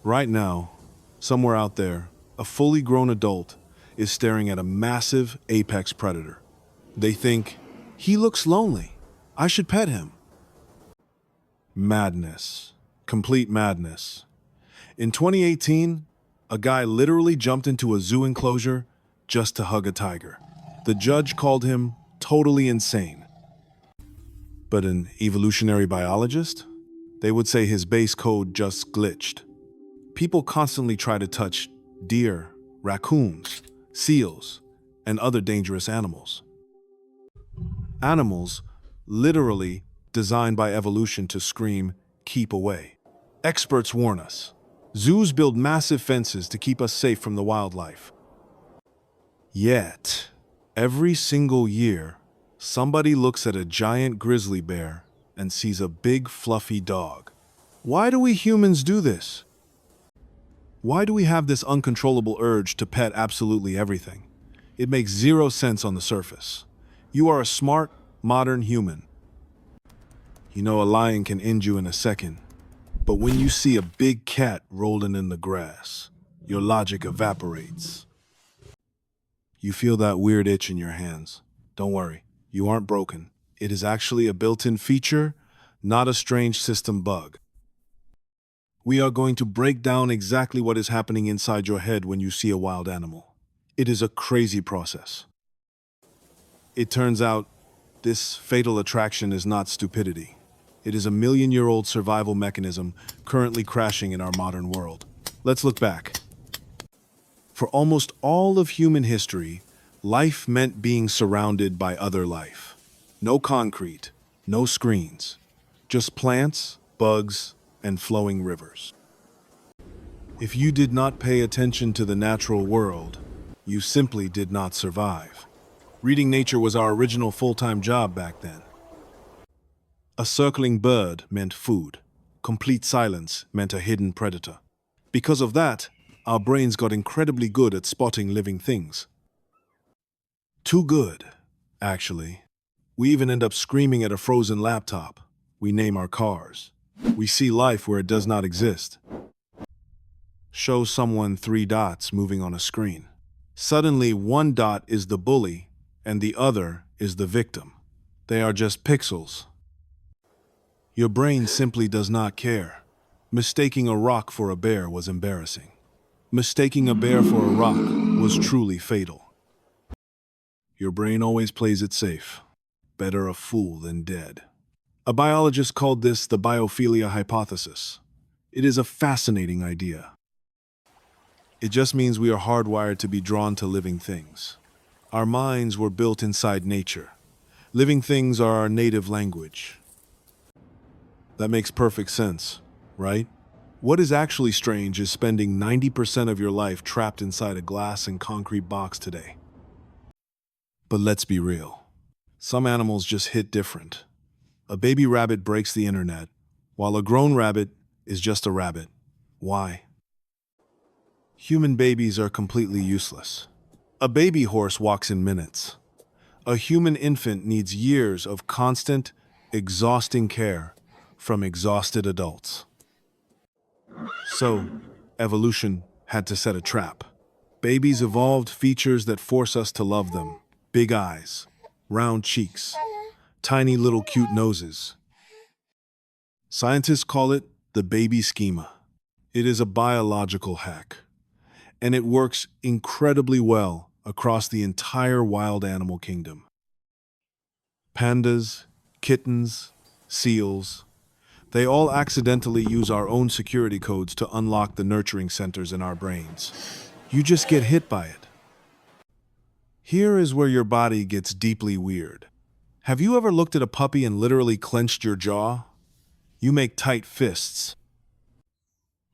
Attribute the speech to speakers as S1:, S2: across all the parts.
S1: Right now, somewhere out there, a fully grown adult is staring at a massive apex predator. They think, he looks lonely. I should pet him. Madness. Complete madness. In 2018, a guy literally jumped into a zoo enclosure just to hug a tiger. The judge called him totally insane. But an evolutionary biologist? They would say his base code just glitched. People constantly try to touch deer, raccoons, seals, and other dangerous animals. Animals literally designed by evolution to scream, keep away. Experts warn us. Zoos build massive fences to keep us safe from the wildlife. Yet, every single year, somebody looks at a giant grizzly bear and sees a big fluffy dog. Why do we humans do this? Why do we have this uncontrollable urge to pet absolutely everything? It makes zero sense on the surface. You are a smart, modern human. You know a lion can end you in a second. But when you see a big cat rolling in the grass, your logic evaporates. You feel that weird itch in your hands. Don't worry, you aren't broken. It is actually a built-in feature, not a strange system bug. We are going to break down exactly what is happening inside your head when you see a wild animal. It is a crazy process. It turns out, this fatal attraction is not stupidity. It is a million-year-old survival mechanism currently crashing in our modern world. Let's look back. For almost all of human history, life meant being surrounded by other life. No concrete, no screens, just plants, bugs, and flowing rivers. If you did not pay attention to the natural world, you simply did not survive. Reading nature was our original full-time job back then. A circling bird meant food. Complete silence meant a hidden predator. Because of that, our brains got incredibly good at spotting living things. Too good, actually. We even end up screaming at a frozen laptop. We name our cars. We see life where it does not exist. Show someone 3 dots moving on a screen. Suddenly, one dot is the bully, and the other is the victim. They are just pixels. Your brain simply does not care. Mistaking a rock for a bear was embarrassing. Mistaking a bear for a rock was truly fatal. Your brain always plays it safe. Better a fool than dead. A biologist called this the biophilia hypothesis. It is a fascinating idea. It just means we are hardwired to be drawn to living things. Our minds were built inside nature. Living things are our native language. That makes perfect sense, right? What is actually strange is spending 90% of your life trapped inside a glass and concrete box today. But let's be real. Some animals just hit different. A baby rabbit breaks the internet, while a grown rabbit is just a rabbit. Why? Human babies are completely useless. A baby horse walks in minutes. A human infant needs years of constant, exhausting care from exhausted adults. So, evolution had to set a trap. Babies evolved features that force us to love them. Big eyes, round cheeks, tiny little cute noses. Scientists call it the baby schema. It is a biological hack, and it works incredibly well across the entire wild animal kingdom. Pandas, kittens, seals, they all accidentally use our own security codes to unlock the nurturing centers in our brains. You just get hit by it. Here is where your body gets deeply weird. Have you ever looked at a puppy and literally clenched your jaw? You make tight fists.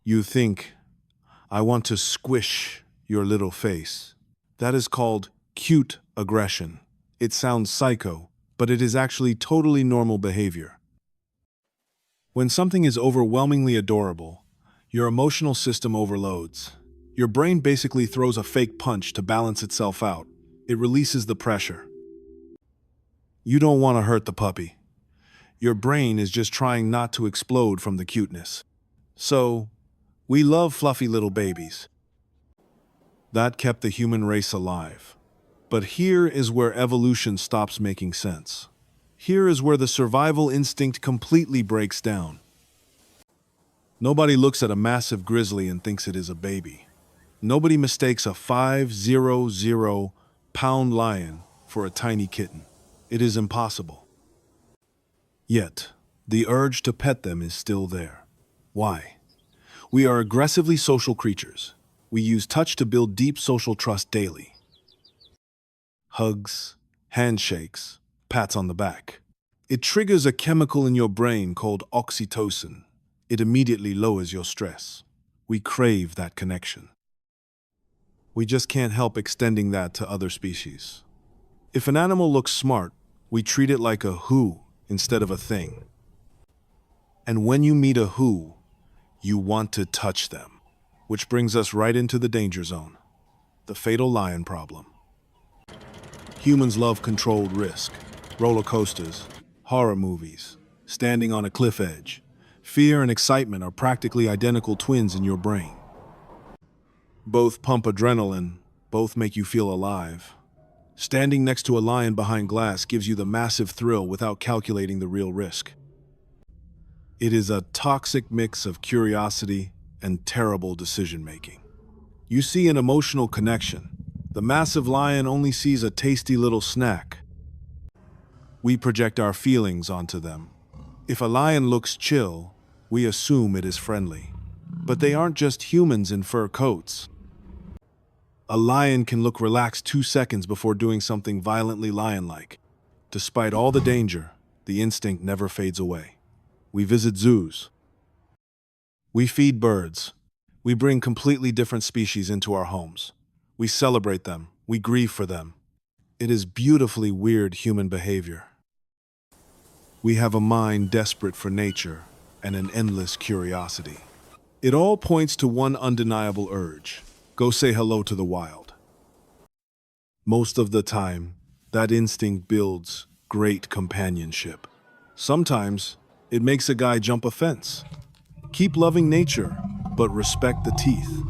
S1: You think, I want to squish your little face. That is called cute aggression. It sounds psycho, but it is actually totally normal behavior. When something is overwhelmingly adorable, your emotional system overloads. Your brain basically throws a fake punch to balance itself out. It releases the pressure. You don't want to hurt the puppy. Your brain is just trying not to explode from the cuteness. So, We love fluffy little babies. That kept the human race alive. But here is where evolution stops making sense. Here is where the survival instinct completely breaks down. Nobody looks at a massive grizzly and thinks it is a baby. Nobody mistakes a 500-pound lion for a tiny kitten. It is impossible. Yet, the urge to pet them is still there. Why? We are aggressively social creatures. We use touch to build deep social trust daily. Hugs, handshakes, pats on the back. It triggers a chemical in your brain called oxytocin. It immediately lowers your stress. We crave that connection. We just can't help extending that to other species. If an animal looks smart, we treat it like a who instead of a thing. And when you meet a who, you want to touch them. Which brings us right into the danger zone, the fatal lion problem. Humans love controlled risk, roller coasters, horror movies, standing on a cliff edge. Fear and excitement are practically identical twins in your brain. Both pump adrenaline, both make you feel alive. Standing next to a lion behind glass gives you the massive thrill without calculating the real risk. It is a toxic mix of curiosity and terrible decision-making. You see an emotional connection. The massive lion only sees a tasty little snack. We project our feelings onto them. If a lion looks chill, we assume it is friendly. But they aren't just humans in fur coats. A lion can look relaxed 2 seconds before doing something violently lion-like. Despite all the danger, the instinct never fades away. We visit zoos. We feed birds. We bring completely different species into our homes. We celebrate them. We grieve for them. It is beautifully weird human behavior. We have a mind desperate for nature and an endless curiosity. It all points to one undeniable urge: go say hello to the wild. Most of the time, that instinct builds great companionship. Sometimes, it makes a guy jump a fence. Keep loving nature, but respect the teeth.